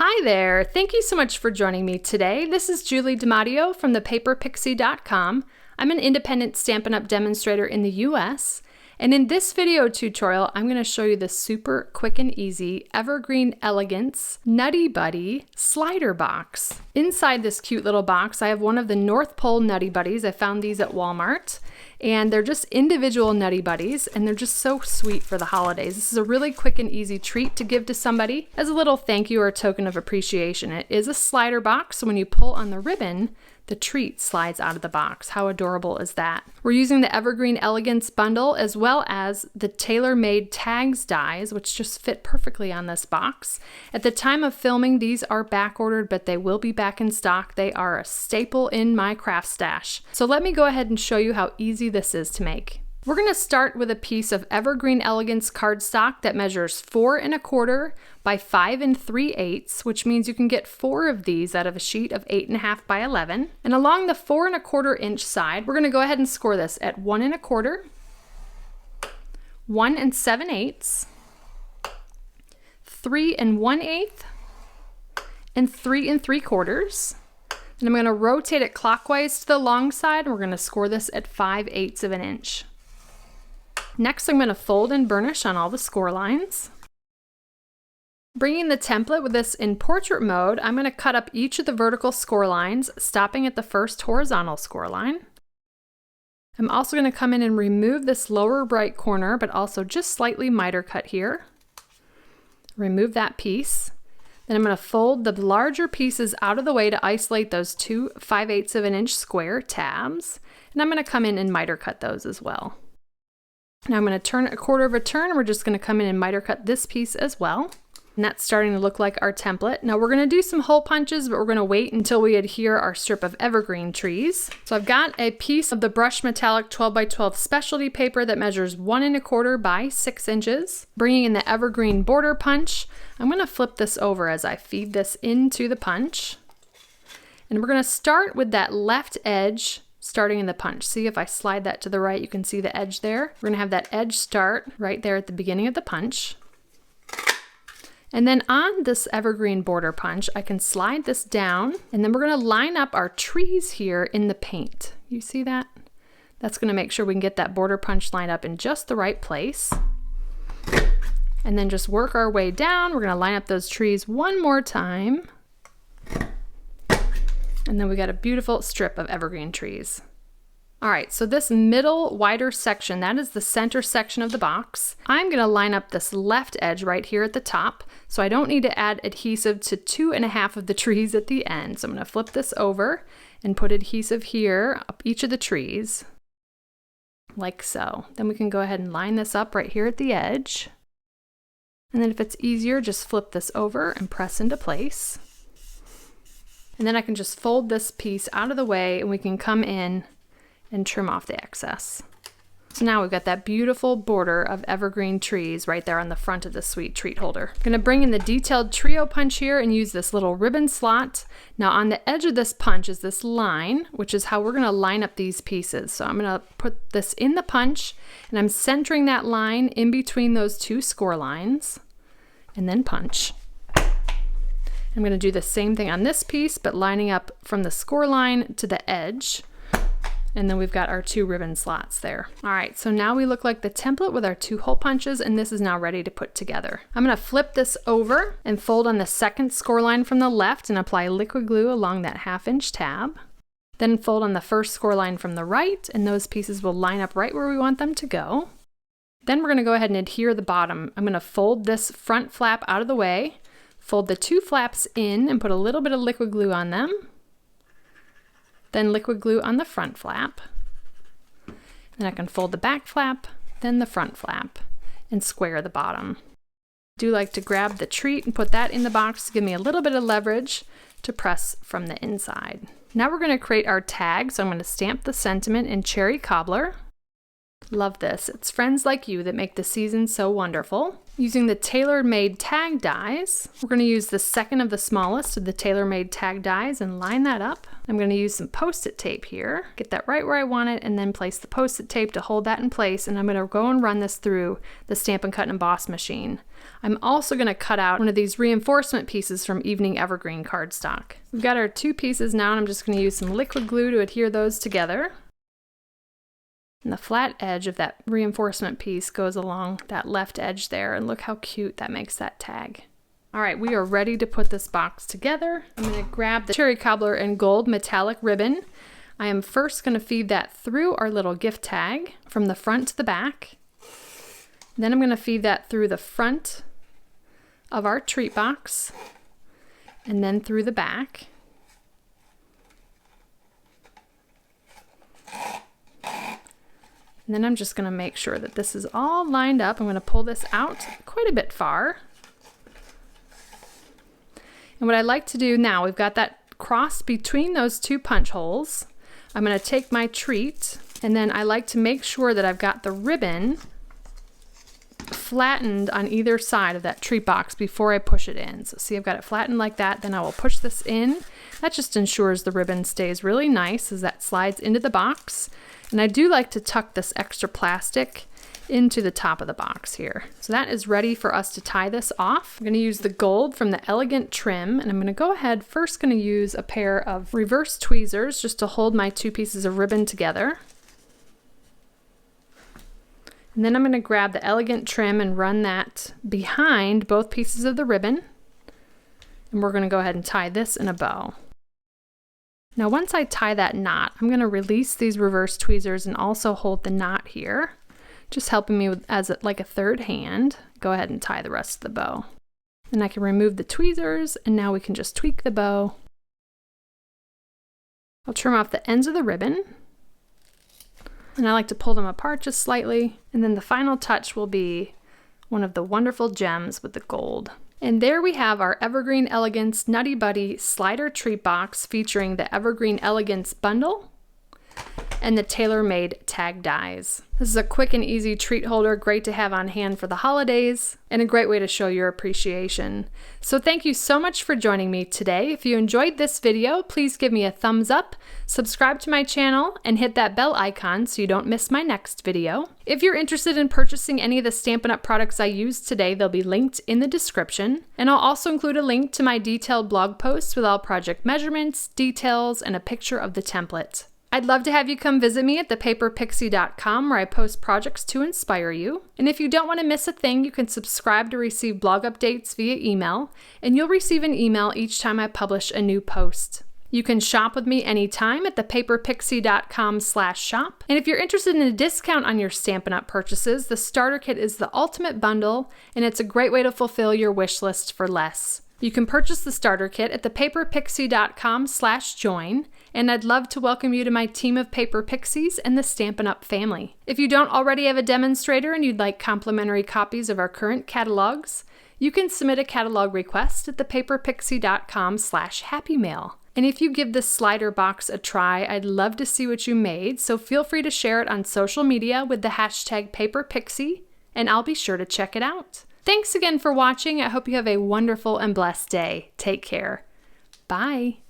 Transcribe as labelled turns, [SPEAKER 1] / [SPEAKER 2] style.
[SPEAKER 1] Hi there! Thank you so much for joining me today. This is Julie DiMatteo from thepaperpixie.com. I'm an independent Stampin' Up! Demonstrator in the US, and in this video tutorial, I'm going to show you the super quick and easy Evergreen Elegance Nutty Buddy slider box. Inside this cute little box, I have one of the North Pole Nutty Buddies. I found these at Walmart, and they're just individual Nutty Buddies, and they're just so sweet for the holidays. This is a really quick and easy treat to give to somebody as a little thank you or a token of appreciation. It is a slider box, so when you pull on the ribbon, the treat slides out of the box. How adorable is that? We're using the Evergreen Elegance bundle as well as the tailor-made tags dies, which just fit perfectly on this box. At the time of filming, these are back ordered, but they will be back in stock. They are a staple in my craft stash. So let me go ahead and show you how easy this is to make. We're going to start with a piece of Evergreen Elegance cardstock that measures 4 1/4 by 5 3/8, which means you can get 4 of these out of a sheet of 8 1/2 by 11. And along the 4 1/4 inch side, we're going to go ahead and score this at 1 1/4, 1 7/8, 3 1/8, and 3 3/4. And I'm going to rotate it clockwise to the long side, and we're going to score this at 5/8 of an inch. Next, I'm going to fold and burnish on all the score lines. Bringing the template with this in portrait mode, I'm going to cut up each of the vertical score lines, stopping at the first horizontal score line. I'm also going to come in and remove this lower right corner, but also just slightly miter cut here. Remove that piece. Then I'm going to fold the larger pieces out of the way to isolate those two 5/8 of an inch square tabs. And I'm going to come in and miter cut those as well. Now I'm going to turn it 1/4 of a turn, and we're just going to come in and miter cut this piece as well. And that's starting to look like our template. Now we're going to do some hole punches, but we're going to wait until we adhere our strip of evergreen trees. So I've got a piece of the brushed metallic 12 by 12 specialty paper that measures 1 1/4 by 6 inches. Bringing in the evergreen border punch, I'm going to flip this over as I feed this into the punch. And we're going to start with that left edge starting in the punch. See, if I slide that to the right, you can see the edge there. We're going to have that edge start right there at the beginning of the punch. And then on this evergreen border punch, I can slide this down, and then we're going to line up our trees here in the paint. You see that? That's going to make sure we can get that border punch lined up in just the right place. And then just work our way down. We're going to line up those trees one more time. And then we got a beautiful strip of evergreen trees. All right, so this middle wider section, that is the center section of the box. I'm going to line up this left edge right here at the top, so I don't need to add adhesive to 2 1/2 of the trees at the end. So I'm going to flip this over and put adhesive here up each of the trees, like so. Then we can go ahead and line this up right here at the edge. And then if it's easier, just flip this over and press into place. And then I can just fold this piece out of the way, and we can come in and trim off the excess. So now we've got that beautiful border of evergreen trees right there on the front of the sweet treat holder. I'm going to bring in the detailed trio punch here and use this little ribbon slot. Now on the edge of this punch is this line, which is how we're going to line up these pieces. So I'm going to put this in the punch, and I'm centering that line in between those two score lines, and then punch. I'm going to do the same thing on this piece, but lining up from the score line to the edge. And then we've got our 2 ribbon slots there. All right, so now we look like the template with our 2 hole punches, and this is now ready to put together. I'm going to flip this over and fold on the second score line from the left and apply liquid glue along that 1/2 inch tab. Then fold on the first score line from the right, and those pieces will line up right where we want them to go. Then we're going to go ahead and adhere the bottom. I'm going to fold this front flap out of the way, fold the 2 flaps in and put a little bit of liquid glue on them. Then liquid glue on the front flap. Then I can fold the back flap, then the front flap, and square the bottom. I do like to grab the treat and put that in the box to give me a little bit of leverage to press from the inside. Now we're going to create our tag, so I'm going to stamp the sentiment in Cherry Cobbler. Love this. It's friends like you that make the season so wonderful. Using the tailor-made tag dies, we're going to use the second of the smallest of the tailor-made tag dies and line that up. I'm going to use some post-it tape here, get that right where I want it, and then place the post-it tape to hold that in place, and I'm going to go and run this through the Stampin' Cut and Emboss machine. I'm also going to cut out one of these reinforcement pieces from Evening Evergreen cardstock. We've got our two pieces now, and I'm just going to use some liquid glue to adhere those together. And the flat edge of that reinforcement piece goes along that left edge there, and look how cute that makes that tag. All right, we are ready to put this box together. I'm going to grab the cherry cobbler and gold metallic ribbon. I am first going to feed that through our little gift tag from the front to the back. Then I'm going to feed that through the front of our treat box and then through the back. And then I'm just going to make sure that this is all lined up. I'm going to pull this out quite a bit far. And what I like to do now, we've got that cross between those two punch holes. I'm going to take my treat, and then I like to make sure that I've got the ribbon flattened on either side of that treat box before I push it in. So see, I've got it flattened like that. Then I will push this in. That just ensures the ribbon stays really nice as that slides into the box. And I do like to tuck this extra plastic into the top of the box here. So that is ready for us to tie this off. I'm going to use the gold from the Elegant trim, and I'm going to go ahead, first going to use a pair of reverse tweezers just to hold my two pieces of ribbon together. And then I'm going to grab the Elegant trim and run that behind both pieces of the ribbon. And we're going to go ahead and tie this in a bow. Now once I tie that knot, I'm going to release these reverse tweezers and also hold the knot here, just helping me with, like a third hand. Go ahead and tie the rest of the bow. And I can remove the tweezers, and now we can just tweak the bow. I'll trim off the ends of the ribbon, and I like to pull them apart just slightly, and then the final touch will be one of the wonderful gems with the gold. And there we have our Evergreen Elegance Nutty Buddy Slider Treat Box featuring the Evergreen Elegance bundle and the tailor-made tag dies. This is a quick and easy treat holder, great to have on hand for the holidays, and a great way to show your appreciation. So thank you so much for joining me today. If you enjoyed this video, please give me a thumbs up, subscribe to my channel, and hit that bell icon so you don't miss my next video. If you're interested in purchasing any of the Stampin' Up! Products I used today, they'll be linked in the description. And I'll also include a link to my detailed blog post with all project measurements, details, and a picture of the template. I'd love to have you come visit me at thepaperpixie.com, where I post projects to inspire you. And if you don't want to miss a thing, you can subscribe to receive blog updates via email, and you'll receive an email each time I publish a new post. You can shop with me anytime at thepaperpixie.com/shop. And if you're interested in a discount on your Stampin' Up! Purchases, the starter kit is the ultimate bundle, and it's a great way to fulfill your wish list for less. You can purchase the starter kit at thepaperpixie.com/join, and I'd love to welcome you to my team of Paper Pixies and the Stampin' Up! Family. If you don't already have a demonstrator and you'd like complimentary copies of our current catalogs, you can submit a catalog request at thepaperpixie.com/happymail. And if you give this slider box a try, I'd love to see what you made, so feel free to share it on social media with the hashtag #PaperPixie, and I'll be sure to check it out. Thanks again for watching. I hope you have a wonderful and blessed day. Take care. Bye.